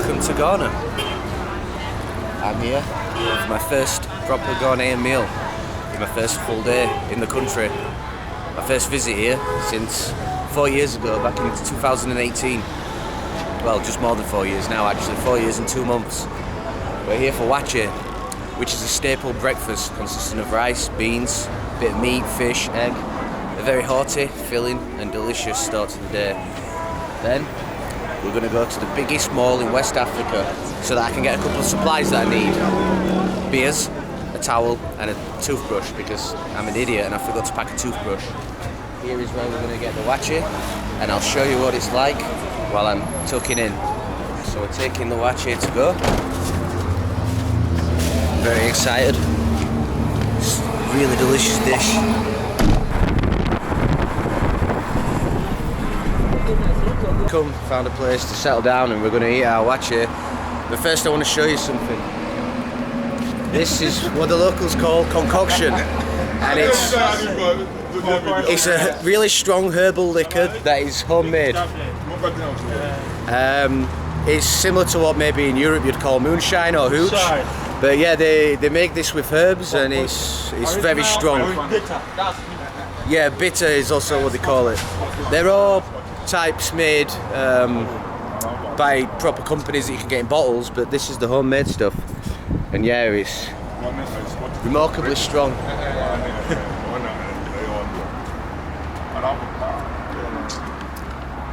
welcome to Ghana. I'm here for my first proper Ghanaian meal, my first full day in the country. My first visit here since 4 years ago, back in 2018. Well, just more than 4 years now actually, 4 years and 2 months. We're here for Waakye, which is a staple breakfast consisting of rice, beans, a bit of meat, fish, egg. A very hearty, filling and delicious start to the day. Then we're going to go to the biggest mall in West Africa so that I can get a couple of supplies that I need. Beers, a towel and a toothbrush because I'm an idiot and I forgot to pack a toothbrush. Here is where we're going to get the Waakye and I'll show you what it's like while I'm tucking in. So we're taking the Waakye to go. I'm very excited. It's a really delicious dish. Found a place to settle down and we're going to eat our Waakye. But first I want to show you something. This is what the locals call concoction, and it's a really strong herbal liquor that is homemade. It's similar to what maybe in Europe you'd call moonshine or hooch, but yeah, they make this with herbs and it's very strong. Yeah, bitter is also what they call it. They're all types made by proper companies that you can get in bottles, but this is the homemade stuff, and yeah, it's remarkably strong.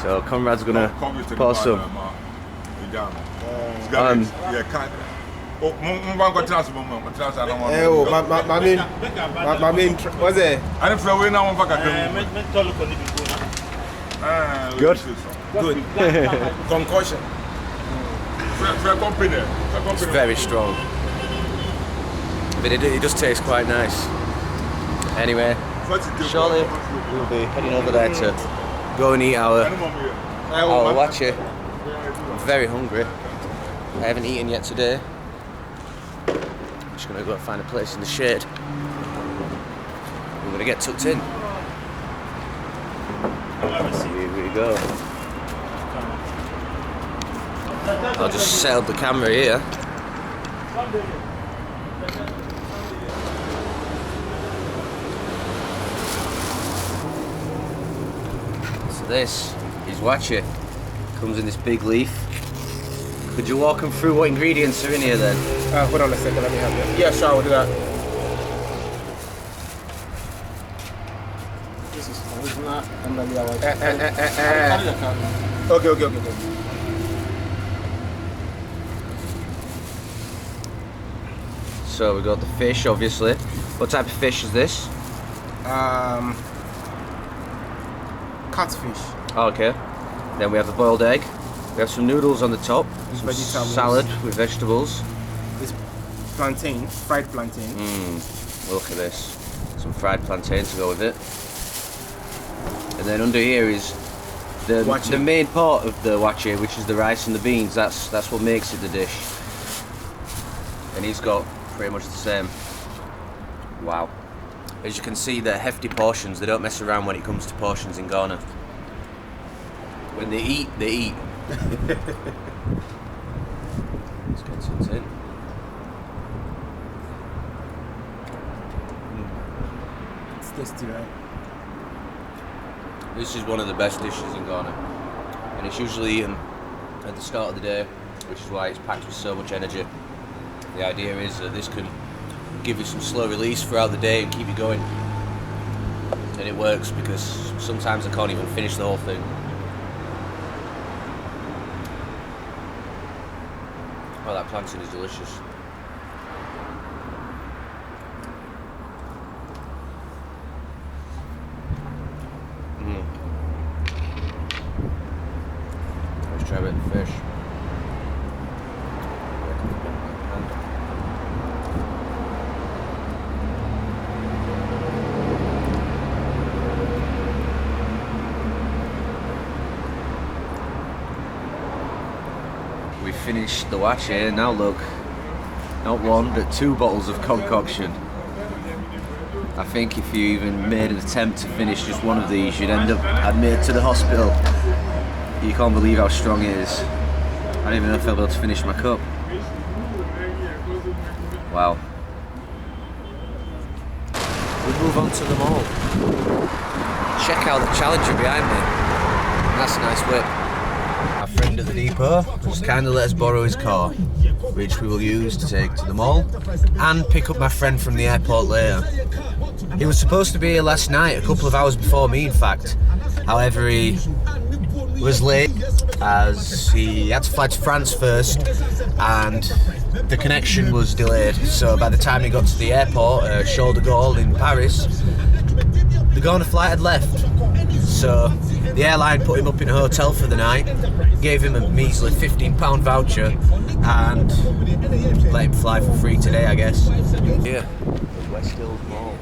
So Conrad's gonna pour some. Good. Good. Concoction. It's very strong, but it does taste quite nice. Anyway, shortly we'll be heading over there to go and eat our Waakye. I'm very hungry. I haven't eaten yet today. I'm just gonna go and find a place in the shade. I'm gonna get tucked in. Here we go. I'll just set up the camera here. So this is Waakye. Comes in this big leaf. Could you walk them through what ingredients are in here then? Hold on a second, let me have that. Yeah, sure, I will do that. This is original. Okay. So we got the fish, obviously. What type of fish is this? Catfish. Okay. Then we have the boiled egg. We have some noodles on the top. Some vegetables. Salad with vegetables. It's plantain, fried plantain. Look at this. Some fried plantain to go with it. And then under here is the main part of the Waakye, which is the rice and the beans. That's what makes it the dish. And he's got pretty much the same. Wow. As you can see, they're hefty portions. They don't mess around when it comes to portions in Ghana. When they eat, they eat. Let's get some in. It's tasty, right? This is one of the best dishes in Ghana. And it's usually eaten at the start of the day, which is why it's packed with so much energy. The idea is that this can give you some slow release throughout the day and keep you going. And it works because sometimes I can't even finish the whole thing. Oh, that plantain is delicious. Let's try a bit of fish. We finished the Waakye, now look, not one but 2 bottles of concoction. I think if you even made an attempt to finish just one of these, you'd end up admitted to the hospital. You can't believe how strong it is. I don't even know if I'll be able to finish my cup. Wow. We move on to the mall. Check out the Challenger behind me. That's a nice whip. Our friend at the depot just kindly let us borrow his car, which we will use to take to the mall and pick up my friend from the airport later. He was supposed to be here last night, a couple of hours before me in fact. However, he was late as he had to fly to France first and the connection was delayed. So by the time he got to the airport, Charles de Gaulle in Paris, the Ghana flight had left. So the airline put him up in a hotel for the night, gave him a measly £15 voucher and let him fly for free today, I guess. Here, West Hills Mall.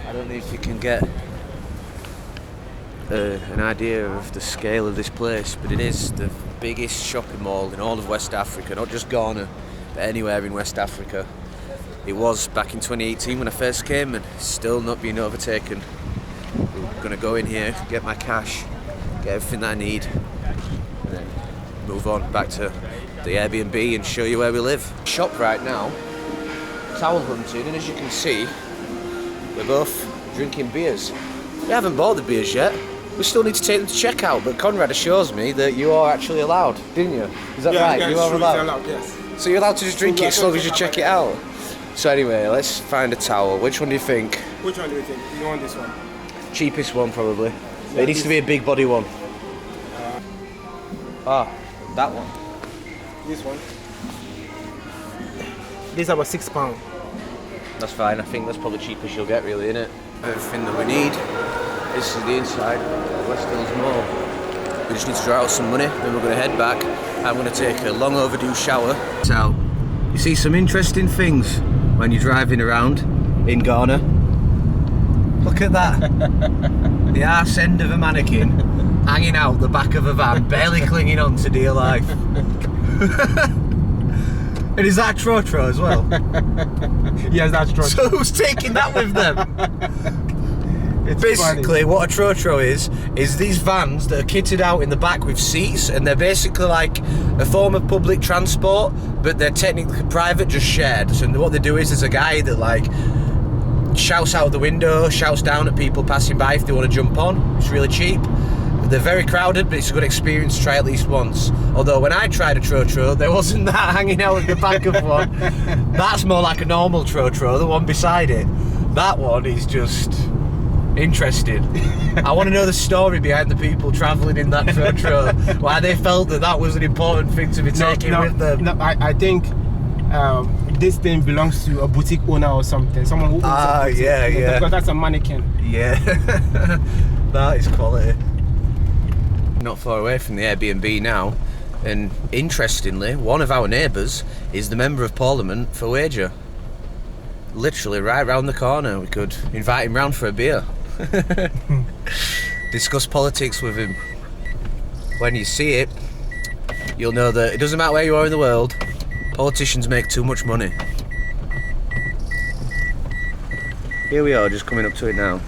I don't know if you can get an idea of the scale of this place, but it is the biggest shopping mall in all of West Africa, not just Ghana, but anywhere in West Africa. It was back in 2018 when I first came, and it's still not being overtaken. We're going to go in here, get my cash, get everything that I need, and then move on back to the Airbnb and show you where we live. Shop right now, towel hunting, and as you can see, we're both drinking beers. We haven't bought the beers yet. We still need to take them to checkout, but Conrad assures me that you are actually allowed, didn't you? Is that right? Yeah, you are allowed, yes. So you're allowed to just drink it as long as you check it out. So anyway, let's find a towel. Which one do you think? Which one do you think? You want this one? Cheapest one, probably. Yeah, It needs to be a big body one. That one. This one. This is about £6. That's fine. I think that's probably cheapest you'll get, really, innit? Everything that we need. This is the inside, West Hills Mall. We just need to draw out some money, then we're going to head back. I'm going to take a long overdue shower. So, you see some interesting things when you're driving around in Ghana. Look at that. The arse end of a mannequin hanging out the back of a van, barely clinging on to dear life. And is that a trotro as well? Yes, that's true. So who's taking that with them? It's Basically, funny. what a trotro is these vans that are kitted out in the back with seats, and they're basically like a form of public transport, but they're technically private, just shared. So what they do is there's a guy that like shouts out the window, shouts down at people passing by if they want to jump on. It's really cheap. They're very crowded, but it's a good experience to try at least once. Although when I tried a trotro, there wasn't that hanging out at the back of one. That's more like a normal trotro, the one beside it. That one is just interesting. I want to know the story behind the people travelling in that trotro, why they felt that that was an important thing to be taking with them. No, I think this thing belongs to a boutique owner or something. Someone who owns a boutique. Yeah. Because that's a mannequin. Yeah, that is quality. Not far away from the Airbnb now, and interestingly, one of our neighbours is the Member of Parliament for Waakye. Literally right round the corner. We could invite him round for a beer. Discuss politics with him. When you see it, you'll know that it doesn't matter where you are in the world, politicians make too much money. Here we are, just coming up to it now.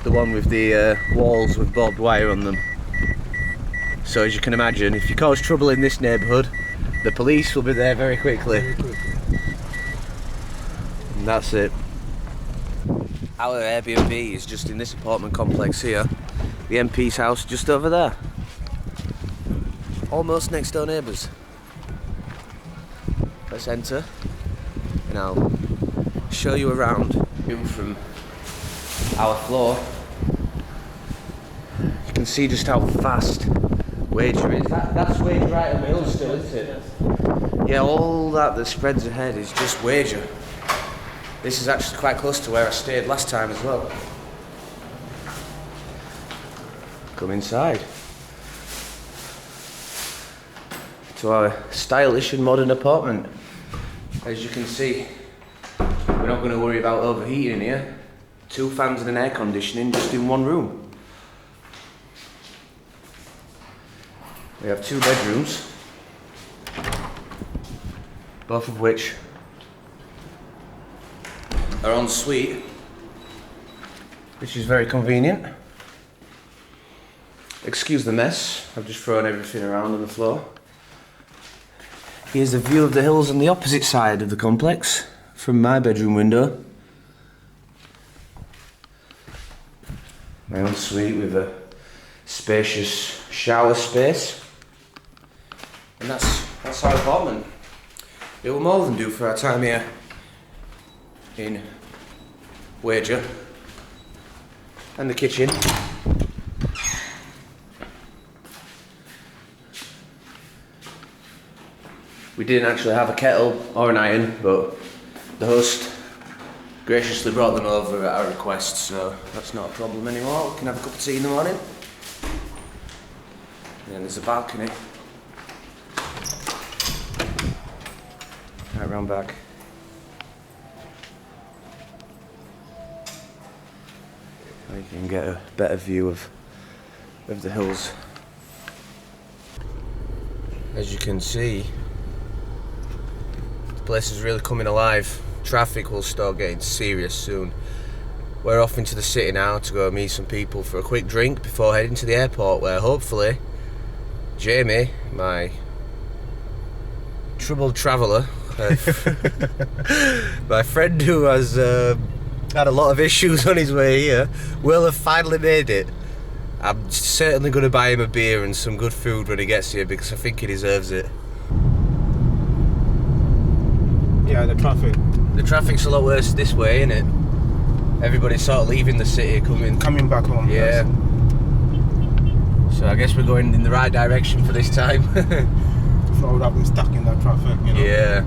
The one with the walls with barbed wire on them. So as you can imagine, if you cause trouble in this neighbourhood, the police will be there very quickly. And that's it. Our Airbnb is just in this apartment complex here. The MP's house just over there. Almost next door neighbours. Let's enter and I'll show you around. From our floor, you can see just how fast Waakye is. That's Waakye right on the hill still, isn't it? Yeah, all that spreads ahead is just Waakye. This is actually quite close to where I stayed last time as well. Come inside to our stylish and modern apartment. As you can see, we're not going to worry about overheating in here. 2 fans and an air conditioning just in one room. We have 2 bedrooms, both of which are en suite, which is very convenient. Excuse the mess, I've just thrown everything around on the floor. Here's the view of the hills on the opposite side of the complex from my bedroom window. My own suite with a spacious shower space. And that's our apartment. It will more than do for our time here in Waakye. And the kitchen. We didn't actually have a kettle or an iron, but the host graciously brought them over at our request, so that's not a problem anymore. We can have a cup of tea in the morning. And then there's a balcony. Right round back. You can get a better view of the hills. As you can see, the place is really coming alive. Traffic will start getting serious soon. We're off into the city now to go meet some people for a quick drink before heading to the airport, where hopefully Jamie, my troubled traveller, my friend who has had a lot of issues on his way here, will have finally made it. I'm certainly going to buy him a beer and some good food when he gets here, because I think he deserves it. Yeah, the traffic. The traffic's a lot worse this way, isn't it? Everybody's sort of leaving the city, coming back home. Yeah. Yes. So I guess we're going in the right direction for this time. So I would have been stuck in that traffic, you know. Yeah.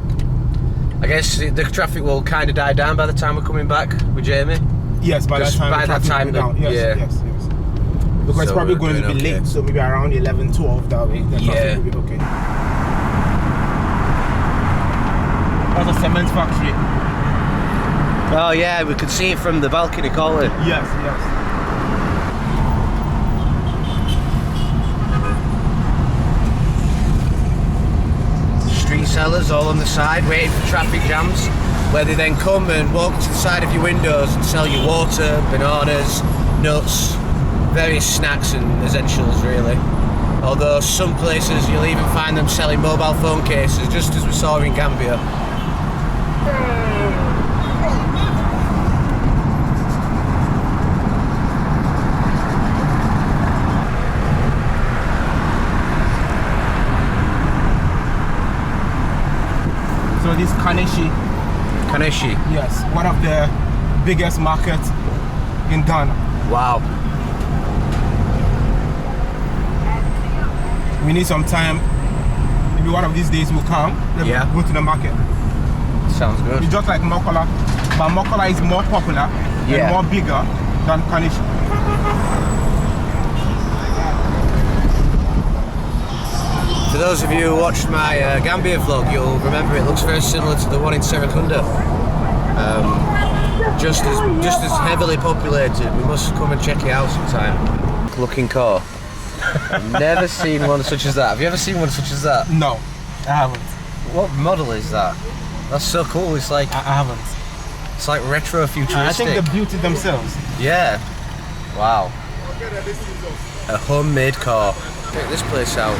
I guess the traffic will kind of die down by the time we're coming back with Jamie. Yes, by that time will be down. Yes, yeah. yes. Because it's probably going to be okay. late, so maybe around 11, 12 that way. The traffic will be okay. That's a cement factory. Oh yeah, we could see it from the balcony, can't we? Yes, yes. Street sellers all on the side waiting for traffic jams, where they then come and walk to the side of your windows and sell you water, bananas, nuts, various snacks and essentials really. Although some places you'll even find them selling mobile phone cases, just as we saw in Gambia. So this Kaneshi, yes, one of the biggest markets in Ghana. Wow. We need some time. Maybe one of these days we'll come. Then Yeah. we'll go to the market. Sounds good. It's just like Mokola, but Mokola is more popular Yeah. and more bigger than Kaneshi. For those of you who watched my Gambia vlog, you'll remember it looks very similar to the one in Serekunda. Just as heavily populated. We must come and check it out sometime. Looking car. Never seen one such as that. Have you ever seen one such as that? No, I haven't. What model is that? That's so cool. It's like I haven't. It's like retro futuristic. I think the beauty themselves. Yeah. Wow. A homemade car. Check this place out.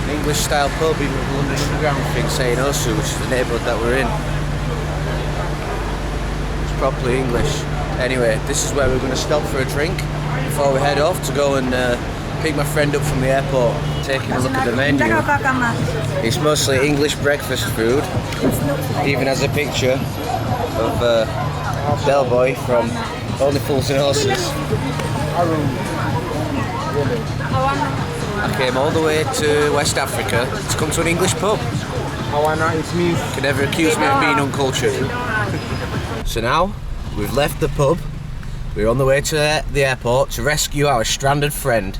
An English style pub in the London Underground thing, saying Osu, which is the neighbourhood that we're in. It's properly English. Anyway, this is where we're going to stop for a drink before we head off to go and pick my friend up from the airport. Taking a look at the menu. It's mostly English breakfast food. Even has a picture of Bellboy from Only Fools and Horses. I came all the way to West Africa to come to an English pub. Awana, it means. Can never accuse me of being uncultured. So now, we've left the pub. We're on the way to the airport to rescue our stranded friend.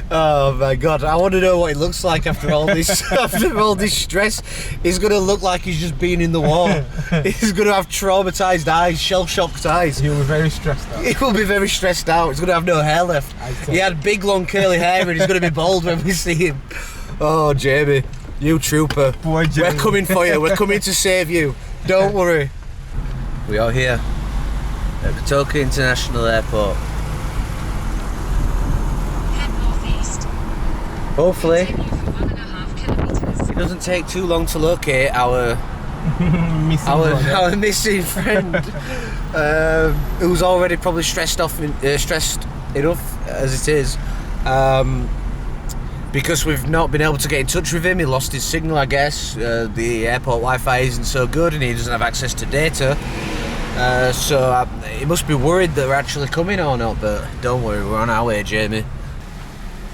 Oh my god, I want to know what he looks like after all this stress. He's going to look like he's just been in the war. He's going to have traumatized eyes, shell-shocked eyes. He'll be very stressed out. He will be very stressed out. He's going to have no hair left. He had big long curly hair and he's going to be bald when we see him. Oh Jamie, you trooper. Boy, Jamie. We're coming for you. We're coming to save you. Don't worry. We are here at Kotoka International Airport. Hopefully, doesn't take too long to locate our missing friend, who's already probably stressed enough as it is, because we've not been able to get in touch with him. He lost his signal, I guess. The airport Wi-Fi isn't so good, and he doesn't have access to data. So he must be worried that we're actually coming or not. But don't worry, we're on our way, Jamie.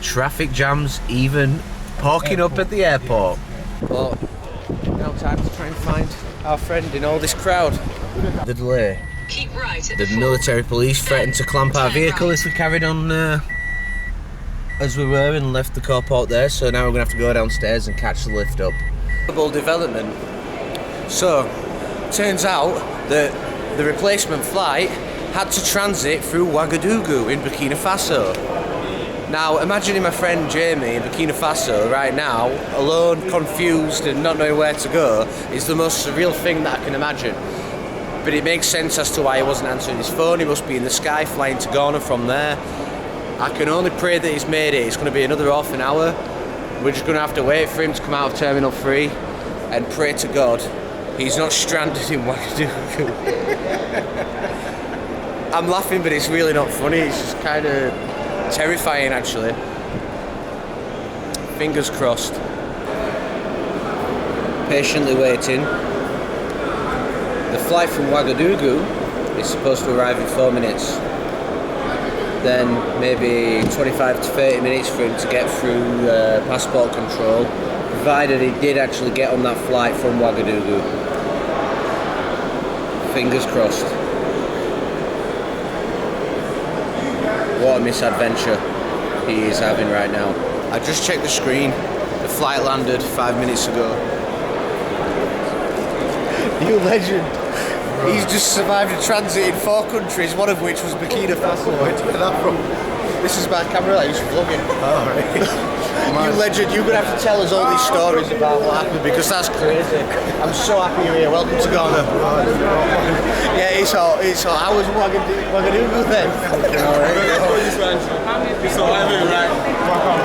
Traffic jams even parking up at the airport. But now time to try and find our friend in all this crowd. The delay. Keep right. The military police threatened to clamp our vehicle if we carried on as we were and left the car park there. So now we're going to have to go downstairs and catch the lift up. Development. So, turns out that the replacement flight had to transit through Ouagadougou in Burkina Faso. Now, imagining my friend Jamie in Burkina Faso right now, alone, confused and not knowing where to go, is the most surreal thing that I can imagine. But it makes sense as to why he wasn't answering his phone. He must be in the sky, flying to Ghana from there. I can only pray that he's made it. It's going to be another half an hour. We're just going to have to wait for him to come out of Terminal 3 and pray to God he's not stranded in Ouagadougou. I'm laughing, but it's really not funny. It's just kind of terrifying, actually. Fingers crossed. Patiently waiting. The flight from Ouagadougou is supposed to arrive in 4 minutes. Then maybe 25 to 30 minutes for him to get through passport control, provided he did actually get on that flight from Ouagadougou. Fingers crossed. What a misadventure he is having right now. I just checked the screen. The flight landed 5 minutes ago. You legend. He's just survived a transit in 4 countries, one of which was Burkina Faso. Where'd you get that from? This is my camera that I used to vlog in. Oh, right. You legend, you're going to have to tell us all these stories about what happened, because that's crazy. I'm so happy you're here. Welcome to Ghana. Yeah, it's hot. How was Ouagadougou then?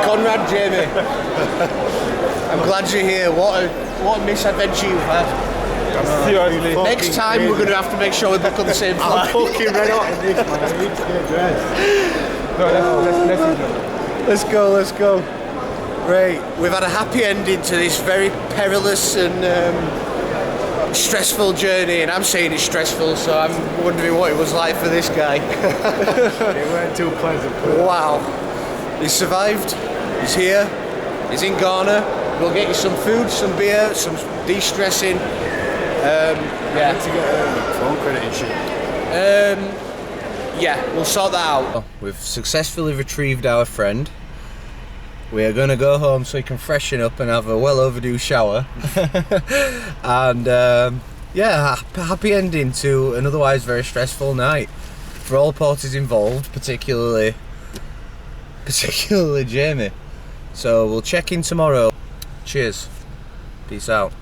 Conrad, Jamie. I'm glad you're here. What a misadventure you've had. Next time we're going to have to make sure we book on the same flight. I'm fucking right on this, man. I need to get dressed. Let's go. Right, we've had a happy ending to this very perilous and stressful journey, and I'm saying it's stressful, so I'm wondering what it was like for this guy. It weren't too pleasant. Wow. He survived. He's here. He's in Ghana. We'll get you some food, some beer, some de-stressing. Yeah. To get phone credit and shit. Yeah, we'll sort that out. We've successfully retrieved our friend. We are going to go home so he can freshen up and have a well overdue shower. And yeah, happy ending to an otherwise very stressful night for all parties involved, particularly Jamie. So we'll check in tomorrow. Cheers. Peace out.